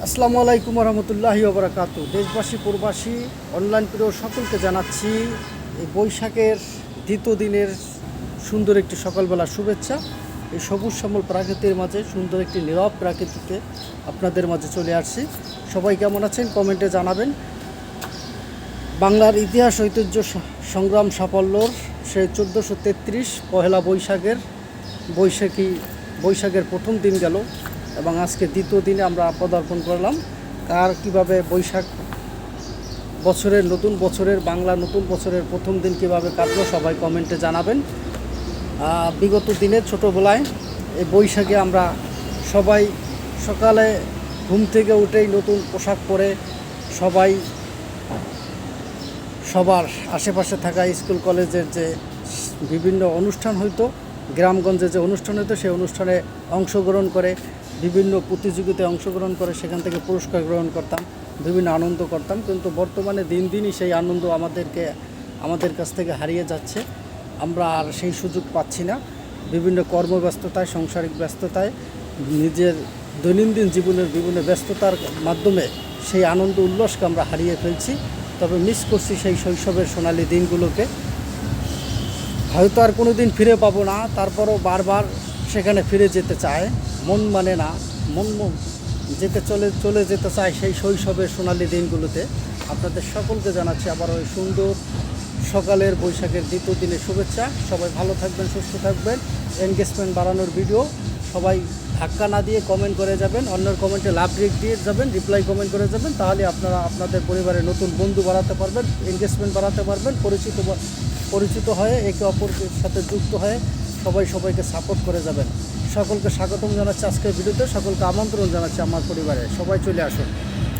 আসসালামু আলাইকুম রহমতুল্লাহি ওবরাকাতু। দেশবাসী প্রবাসী অনলাইন প্রিয় সকলকে জানাচ্ছি এই বৈশাখের দ্বিতীয় দিনের সুন্দর একটি সকালবেলা শুভেচ্ছা। এই সবুজ শ্যামল প্রাকৃতির মাঝে সুন্দর একটি নীরব প্রাকৃতিকে আপনাদের মাঝে চলে আসছি। সবাই কেমন আছেন কমেন্টে জানাবেন। বাংলার ইতিহাস ঐতিহ্য সংগ্রাম সাফল্যর সেই 1433 পহেলা বৈশাখের প্রথম দিন গেল এবং আজকে দ্বিতীয় দিনে আমরা পদার্পণ করলাম। কার কিভাবে বৈশাখ বাংলা নতুন বছরের প্রথম দিন কিভাবে কাটলো সবাই কমেন্টে জানাবেন। বিগত দিনে ছোটোবেলায় এই বৈশাখে আমরা সবাই সকালে ঘুম থেকে উঠেই নতুন পোশাক পরে সবাই সবার আশেপাশে থাকা স্কুল কলেজের যে বিভিন্ন অনুষ্ঠান হইতো, গ্রামগঞ্জে যে অনুষ্ঠান হতো সেই অনুষ্ঠানে অংশগ্রহণ করে বিভিন্ন প্রতিযোগিতায় অংশগ্রহণ করে সেখান থেকে পুরস্কার গ্রহণ করতাম, বিভিন্ন আনন্দ করতাম। কিন্তু বর্তমানে দিন দিনই সেই আনন্দ আমাদের কাছ থেকে হারিয়ে যাচ্ছে। আমরা আর সেই সুযোগ পাচ্ছি না। বিভিন্ন কর্মব্যস্ততায়, সাংসারিক ব্যস্ততায়, নিজের দৈনন্দিন জীবনের বিভিন্ন ব্যস্ততার মাধ্যমে সেই আনন্দ উল্লাসকে আমরা হারিয়ে ফেলছি। তবে মিস করছি সেই শৈশবের সোনালি দিনগুলোকে। হয়তো আর কোনো দিন ফিরে পাবো না, তারপরও বারবার সেখানে ফিরে যেতে চায়, মন মানে না, মন চলে যেতে চায় সেই শৈশবের সোনালি দিনগুলোতে। আপনাদের সকলকে জানাচ্ছি আবার ওই সুন্দর সকালের বৈশাখের দ্বিতীয় দিনের শুভেচ্ছা। সবাই ভালো থাকবেন, সুস্থ থাকবেন। এনগেজমেন্ট বাড়ানোর ভিডিও সবাই ধাক্কা না দিয়ে কমেন্ট করে যাবেন, অন্যের কমেন্টে লাভ রেখ দিয়ে যাবেন, রিপ্লাই কমেন্ট করে যাবেন। তাহলে আপনারা আপনাদের পরিবারের নতুন বন্ধু বাড়াতে পারবেন, এনগেজমেন্ট বাড়াতে পারবেন, পরিচিত হয়ে একে অপরের সাথে যুক্ত হয়ে সবাইকে সাপোর্ট করে যাবেন। সকলকে স্বাগতম জানাচ্ছি আজকের ভিডিওতে, সকলকে আমন্ত্রণ জানাচ্ছি আমার পরিবারে। সবাই চলে আসুন।